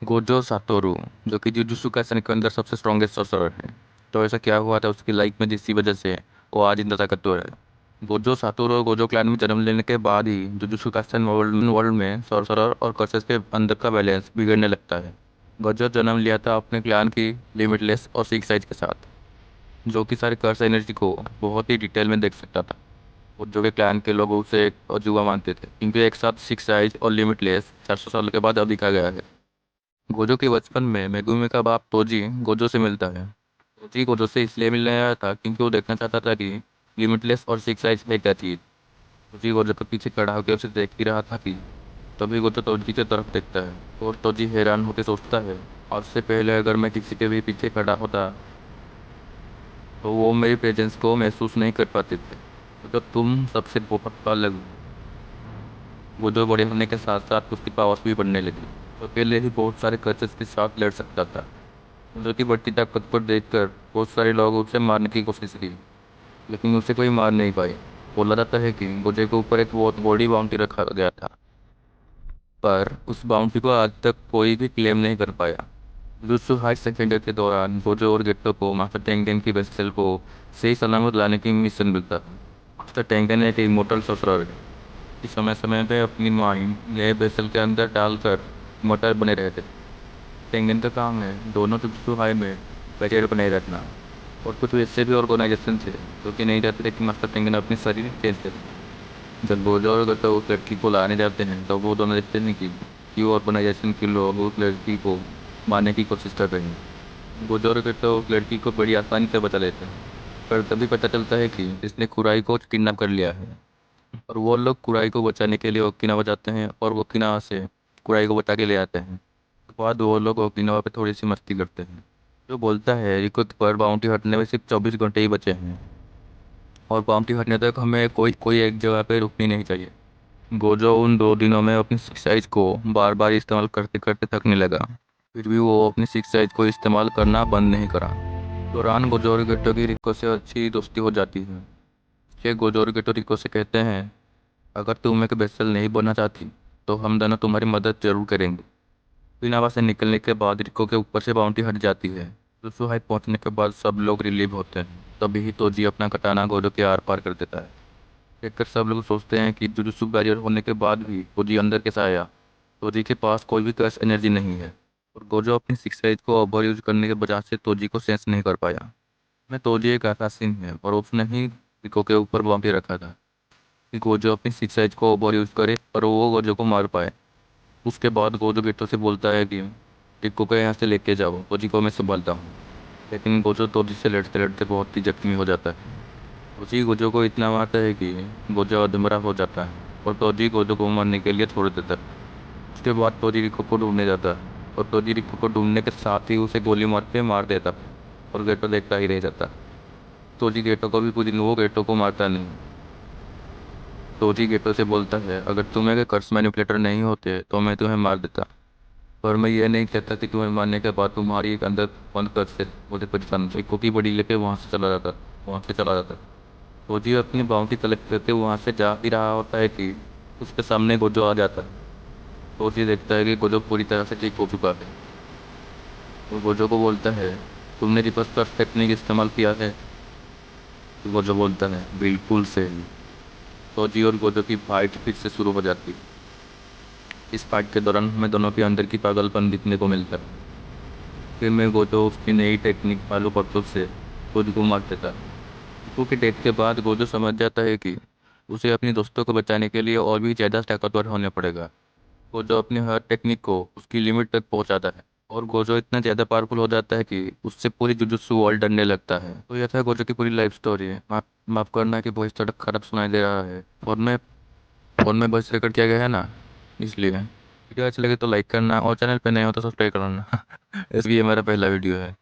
Gojo Satoru, जो कि jujutsu Kaisen के अंदर सबसे स्ट्रॉन्गेस्ट सॉर्सरर है। तो ऐसा क्या हुआ था उसकी लाइफ में जिसकी वजह से वो आज इतना ताकतवर है। गोजो सातोरू और गोजो क्लैन में जन्म लेने के बाद ही जुजुत्सु काइसेन वर्ल्ड वर्ल्ड में सॉर्सरर और कर्सेस के अंदर का बैलेंस बिगड़ने लगता है। गोजो जन्म लिया था अपने क्लैन की लिमिटलेस और सिक्स साइज के साथ, जो कि सारे कर्स एनर्जी को बहुत ही डिटेल में देख सकता था। और जो कि क्लैन के लोग उसे एक अजूबा मानते थे, क्योंकि एक साथ सिक्स साइज और लिमिटलेस 400 साल के बाद अब दिखा गया है। गोजो के बचपन में मेगुमी का बाप तोजी गोजो से मिलता है। तोजी गोजो से इसलिए मिलने आया था क्योंकि वो देखना चाहता था कि लिमिटलेस और सिक्स साइज है क्या चीज। तोजी गोजो के पीछे खड़ा होकर उसे देख ही रहा था कि तभी गोजो तोजी की तरफ देखता है और तोजी हैरान होकर सोचता है, आज से पहले अगर मैं किसी के भी पीछे खड़ा होता तो वो मेरी प्रेजेंस को महसूस नहीं कर पाते थे, तो तुम सबसे बहुत अलग हो। गोजो बड़े होने के साथ साथ उसकी पावर्स भी बढ़ने लगी। तो पहले ही बहुत सारे कर्सेस के साथ लड़ सकता था, जो की बढ़ती ताकत पर देखकर बहुत सारे लोग उसे मारने की कोशिश की, लेकिन उसे कोई मार नहीं पाए। बोला जाता है कि गोजे के ऊपर एक बहुत बड़ी बाउंटी रखा गया था, पर उस बाउंटी को आज तक कोई भी क्लेम नहीं कर पाया। जुत्सु हाई सेकेंडरी के दौरान गोजो और गेट्टो को मास्टर टेंगेन की वेसल को सही सलामत लाने की मिशन मिलता है। मास्टर टेंगेन एक इमोर्टल सॉर्सरर है, कि समय समय पे अपनी माइंड नए वेसल के अंदर डालकर मोटर बने रहते। टेंगेन का काम है दोनों जुत्सु हाई में बैरियर बनाए रखना। और कुछ वैसे भी ऑर्गेनाइजेशन थे जो कि नहीं चाहते थे कि मास्टर टेंगेन अपनी शरीर चेंज करे। जब गोजो और गेट्टो उस लड़की को लाने जाते हैं तो वो दोनों देखते हैं कि वो ऑर्गेनाइजेशन के लोग उस लड़की को मारने की कोशिश कर रहे हैं। गोजो और गेट्टो उस लड़की को बड़ी आसानी से बचा लेते हैं, पर तभी पता चलता है कि इसने कुराई को किडनैप कर लिया है। और वो लोग कुराई को बचाने के लिए ओकिनावा जाते हैं और ओकिनावा से कुराई को बचा के ले आते हैं। उसके बाद वो लोग ओकिनावा पे थोड़ी सी मस्ती करते हैं, जो बोलता है रिकुत पर बाउंटी हटने में सिर्फ 24 घंटे ही बचे हैं, और बाउंटी हटने तक हमें कोई कोई एक जगह पे रुकनी नहीं चाहिए। गोजो उन 2 दिनों में अपनी सिक्स साइज को बार बार इस्तेमाल करते करते थकने लगा, फिर भी वो अपनी सिक्स साइज को इस्तेमाल करना बंद नहीं करा। दौरान गोजो और गेटो की रिको से अच्छी दोस्ती हो जाती है। ये गोजो और गेटो रिको से कहते हैं, अगर तुम एक बेसल नहीं बनना चाहती तो हम दोनों तुम्हारी मदद जरूर करेंगे। पिनावा से निकलने के बाद रिको के ऊपर से बाउंटी हट जाती है। सुसुहाई पहुंचने के बाद सब लोग रिलीव होते हैं। तभी ही तोजी अपना कटाना गोजो के आर पार कर देता है। देखकर सब लोग सोचते हैं कि जुजुत्सु बैरियर होने के बाद भी तोजी अंदर कैसे आया। तोजी के पास कोई भी कर्स एनर्जी नहीं है, और गोजो अपनी सिक्स साइज को ओवर यूज करने के वजह से तोजी को सेंस नहीं कर पाया। मैं तोजी एक assassin है और उसने ही रिको के ऊपर बाउंटी रखा था कि गोजो अपनी सिक्स साइज को ओवर यूज करे और वो गोजो को मार पाए। उसके बाद गोजो गेटो से बोलता है कि रिको को यहाँ से लेके जाओ, तोजी को मैं संभालता हूँ। लेकिन गोजो तोजी से लड़ते लड़ते बहुत ही जख्मी हो जाता है। तोजी गोजो को इतना मारता है कि गोजो अधमरा हो जाता है, और तोजी गोजो को मारने के लिए छोड़ देता है। उसके बाद तोजी रिको को ढूंढने जाता है, और तोजी रिको को ढूंढने के साथ ही उसे गोली मार के मार देता है, और गेटो देखता ही रह जाता है। तोजी गेटो को भी कुछ दिन वो गेटो को मारता नहीं। तोजी गेटो से बोलता है, अगर तुम एक कर्स मैनिपुलेटर नहीं होते तो मैं तुम्हें मार देता, पर मैं ये नहीं चाहता कि तुम्हें मारने के बाद तुम्हारी एक अंदर बंद कर से मुझे परेशान एक कुकी बड़ी लेके वहाँ से चला जाता। फौजी अपनी बाउंटी कलेक्ट करके वहाँ से जा भी रहा होता है कि उसके सामने गोजो आ जाता है। फौजी देखता है कि गोजो पूरी तरह से ठीक हो चुका है। वो गोजो को बोलता है, तुमने रिवर्स का टेक्निक इस्तेमाल किया है। तो गोजो बोलता है, बिल्कुल सही। फौजी और गोजो की फाइट फिर से शुरू हो जाती है। इस फाइट के दौरान हमें दोनों के अंदर की पागलपन दिखने को मिलता है। फिर मैं गोजो उसकी नई टेक्निक वालों पत्तों से खुद को मार देता है। टीपू की डेथ के बाद गोजो समझ जाता है कि उसे अपने दोस्तों को बचाने के लिए और भी ज़्यादा ताकतवर होना पड़ेगा। गोजो अपनी हर टेक्निक को उसकी लिमिट तक पहुंचाता है, और गोजो इतना ज़्यादा पावरफुल हो जाता है कि उससे पूरी जुजुत्सु वर्ल्ड डरने लगता है। तो यह था गोजो की पूरी लाइफ स्टोरी है। माफ माफ करना कि वॉइस थोड़ा खराब सुनाई दे रहा है, फोन में वॉइस रिकॉर्ड किया गया है ना, इसलिए। वीडियो अच्छा लगे तो लाइक करना, और चैनल पे नए हो तो सब्सक्राइब करना। इसलिए हमारा पहला वीडियो है।